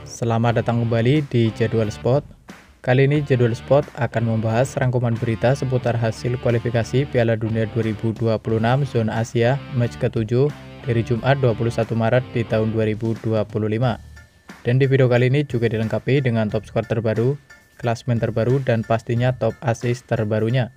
Selamat datang kembali di Jadwal Sport. Kali ini Jadwal Sport akan membahas rangkuman berita seputar hasil kualifikasi Piala Dunia 2026 Zona Asia match ke-7 dari Jumat 21 Maret di tahun 2025. Dan di video kali ini juga dilengkapi dengan top skor terbaru, klasmen terbaru, dan pastinya top assist terbarunya.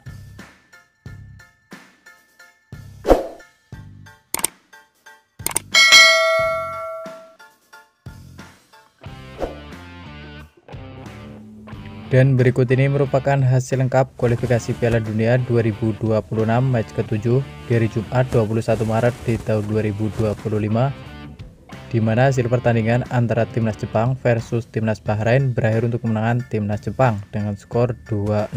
Dan berikut ini merupakan hasil lengkap kualifikasi Piala Dunia 2026 match ke-7 dari Jumat 21 Maret di tahun 2025, di mana hasil pertandingan antara Timnas Jepang versus Timnas Bahrain berakhir untuk kemenangan Timnas Jepang dengan skor 2-0.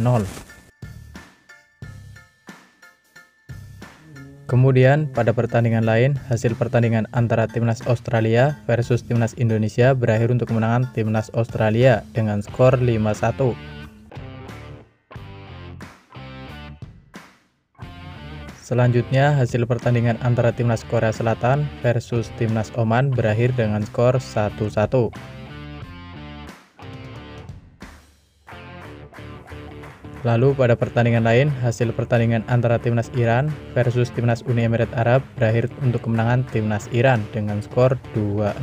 Kemudian pada pertandingan lain, hasil pertandingan antara Timnas Australia versus Timnas Indonesia berakhir untuk kemenangan Timnas Australia dengan skor 5-1. Selanjutnya, hasil pertandingan antara Timnas Korea Selatan versus Timnas Oman berakhir dengan skor 1-1. Lalu pada pertandingan lain, hasil pertandingan antara Timnas Iran versus Timnas Uni Emirat Arab berakhir untuk kemenangan Timnas Iran dengan skor 2-0.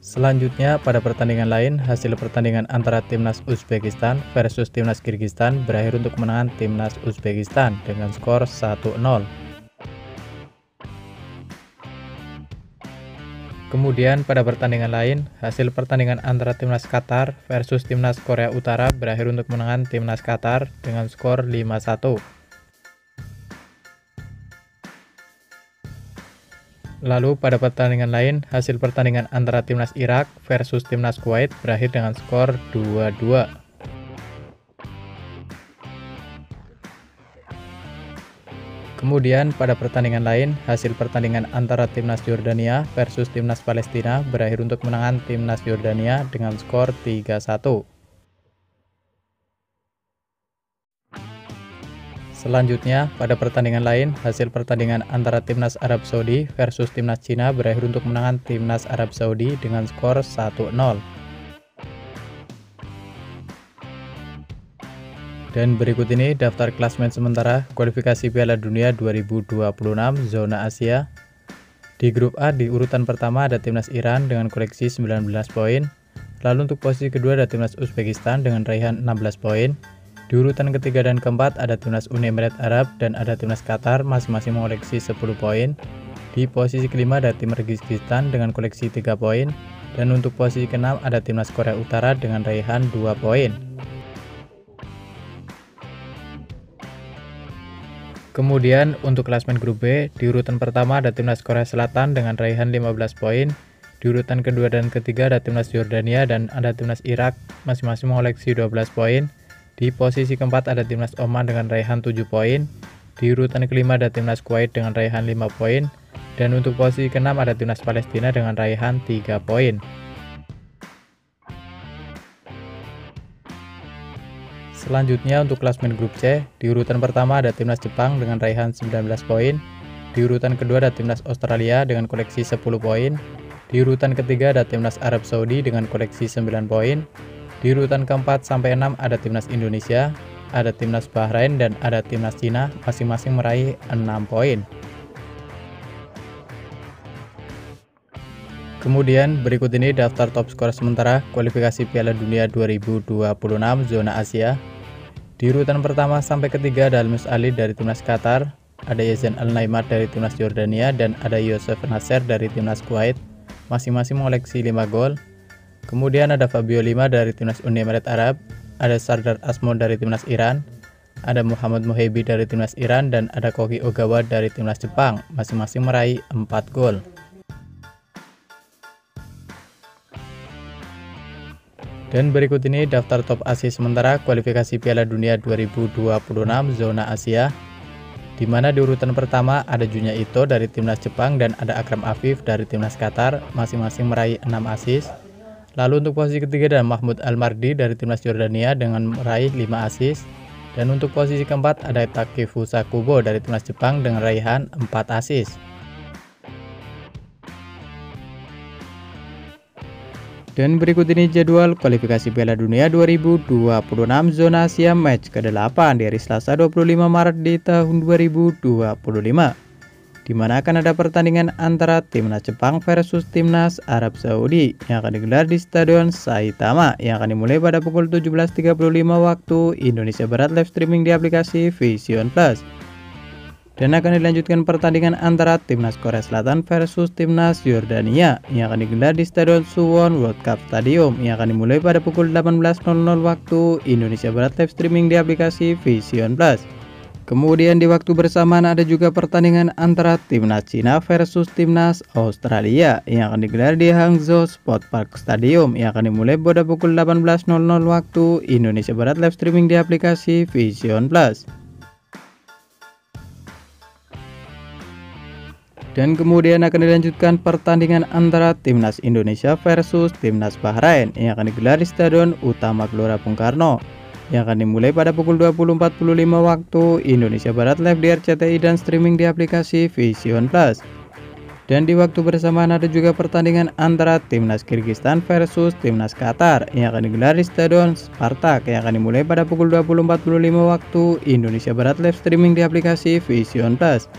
Selanjutnya pada pertandingan lain, hasil pertandingan antara Timnas Uzbekistan versus Timnas Kirgistan berakhir untuk kemenangan Timnas Uzbekistan dengan skor 1-0. Kemudian pada pertandingan lain, hasil pertandingan antara Timnas Qatar versus Timnas Korea Utara berakhir untuk kemenangan Timnas Qatar dengan skor 5-1. Lalu pada pertandingan lain, hasil pertandingan antara Timnas Irak versus Timnas Kuwait berakhir dengan skor 2-2. Kemudian pada pertandingan lain, hasil pertandingan antara Timnas Yordania versus Timnas Palestina berakhir untuk kemenangan Timnas Yordania dengan skor 3-1. Selanjutnya, pada pertandingan lain, hasil pertandingan antara Timnas Arab Saudi versus Timnas Cina berakhir untuk kemenangan Timnas Arab Saudi dengan skor 1-0. Dan berikut ini daftar klasmen sementara kualifikasi Piala Dunia 2026 Zona Asia. Di grup A di urutan pertama ada Timnas Iran dengan koleksi 19 poin. Lalu untuk posisi kedua ada Timnas Uzbekistan dengan raihan 16 poin. Di urutan ketiga dan keempat ada Timnas Uni Emirat Arab dan ada Timnas Qatar masing-masing mengoleksi 10 poin. Di posisi kelima ada tim Kirgistan dengan koleksi 3 poin. Dan untuk posisi keenam ada Timnas Korea Utara dengan raihan 2 poin. Kemudian untuk klasmen grup B, di urutan pertama ada Timnas Korea Selatan dengan raihan 15 poin. Di urutan kedua dan ketiga ada Timnas Yordania dan ada Timnas Irak masing-masing mengoleksi 12 poin. Di posisi keempat ada Timnas Oman dengan raihan 7 poin. Di urutan kelima ada Timnas Kuwait dengan raihan 5 poin. Dan untuk posisi keenam ada Timnas Palestina dengan raihan 3 poin. Selanjutnya untuk klasmen grup C, di urutan pertama ada Timnas Jepang dengan raihan 19 poin. Di urutan kedua ada Timnas Australia dengan koleksi 10 poin. Di urutan ketiga ada Timnas Arab Saudi dengan koleksi 9 poin. Di urutan keempat sampai 6 ada Timnas Indonesia, ada Timnas Bahrain dan ada Timnas Cina masing-masing meraih 6 poin. Kemudian berikut ini daftar top skor sementara kualifikasi Piala Dunia 2026 Zona Asia. Di urutan pertama sampai ketiga ada Almus Ali dari Timnas Qatar, ada Yazan Al-Naimar dari Timnas Yordania, dan ada Yosef Nasser dari Timnas Kuwait, masing-masing mengoleksi 5 gol. Kemudian ada Fabio Lima dari Timnas Uni Emirat Arab, ada Sardar Azmoun dari Timnas Iran, ada Muhammad Muhibbi dari Timnas Iran, dan ada Koki Ogawa dari Timnas Jepang, masing-masing meraih 4 gol. Dan berikut ini daftar top assist sementara kualifikasi Piala Dunia 2026 Zona Asia, di mana di urutan pertama ada Junya Ito dari Timnas Jepang dan ada Akram Afif dari Timnas Qatar, masing-masing meraih 6 assist. Lalu untuk posisi ketiga ada Mahmud Al-Mardi dari Timnas Yordania dengan meraih 5 assist. Dan untuk posisi keempat ada Takefusa Kubo dari Timnas Jepang dengan raihan 4 assist. Dan berikut ini jadwal kualifikasi Piala Dunia 2026 zona Asia match ke-8 di hari Selasa 25 Maret di tahun 2025. Di mana akan ada pertandingan antara timnas Jepang versus timnas Arab Saudi yang akan digelar di Stadion Saitama yang akan dimulai pada pukul 17.35 waktu Indonesia Barat, live streaming di aplikasi Vision Plus. Dan akan dilanjutkan pertandingan antara timnas Korea Selatan versus timnas Yordania yang akan digelar di Stadion Suwon World Cup Stadium yang akan dimulai pada pukul 18.00 waktu Indonesia Barat, live streaming di aplikasi Vision Plus. Kemudian di waktu bersamaan ada juga pertandingan antara timnas Cina versus timnas Australia yang akan digelar di Hangzhou Sport Park Stadium yang akan dimulai pada pukul 18.00 waktu Indonesia Barat, live streaming di aplikasi Vision Plus. Dan kemudian akan dilanjutkan pertandingan antara timnas Indonesia versus timnas Bahrain yang akan digelar di Stadion Utama Gelora Bung Karno yang akan dimulai pada pukul 20.45 waktu Indonesia Barat, live di RCTI dan streaming di aplikasi Vision Plus. Dan di waktu bersamaan ada juga pertandingan antara timnas Kyrgyzstan versus timnas Qatar yang akan digelar di Stadion Spartak yang akan dimulai pada pukul 20.45 waktu Indonesia Barat, live streaming di aplikasi Vision Plus.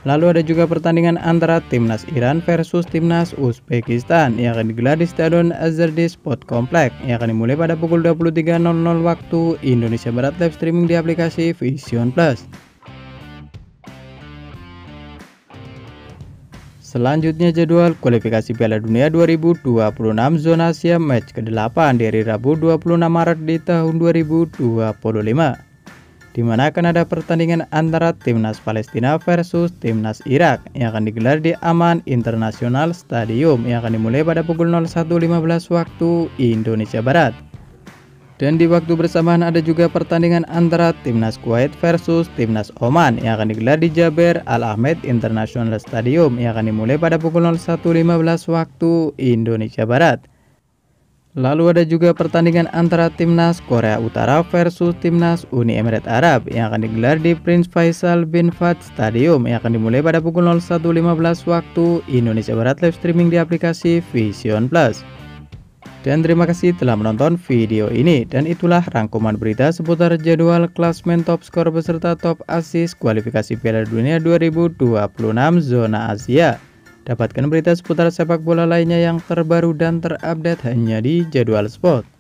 Lalu ada juga pertandingan antara timnas Iran versus timnas Uzbekistan yang akan digelar di Stadion Azadi Sport Complex yang akan dimulai pada pukul 23.00 waktu Indonesia Barat, live streaming di aplikasi Vision Plus. Selanjutnya jadwal kualifikasi Piala Dunia 2026 zona Asia match ke-8 di hari Rabu 26 Maret di tahun 2025. Di mana akan ada pertandingan antara timnas Palestina versus timnas Irak yang akan digelar di Amman International Stadium yang akan dimulai pada pukul 01.15 waktu Indonesia Barat. Dan di waktu bersamaan ada juga pertandingan antara timnas Kuwait versus timnas Oman yang akan digelar di Jaber Al Ahmed International Stadium yang akan dimulai pada pukul 01.15 waktu Indonesia Barat. Lalu ada juga pertandingan antara timnas Korea Utara versus timnas Uni Emirat Arab yang akan digelar di Prince Faisal bin Fahd Stadium yang akan dimulai pada pukul 01.15 waktu Indonesia Barat, live streaming di aplikasi Vision Plus. Dan terima kasih telah menonton video ini, dan itulah rangkuman berita seputar jadwal klasmen top skor beserta top assist kualifikasi Piala Dunia 2026 zona Asia. Dapatkan berita seputar sepak bola lainnya yang terbaru dan terupdate hanya di Jadwal Sport.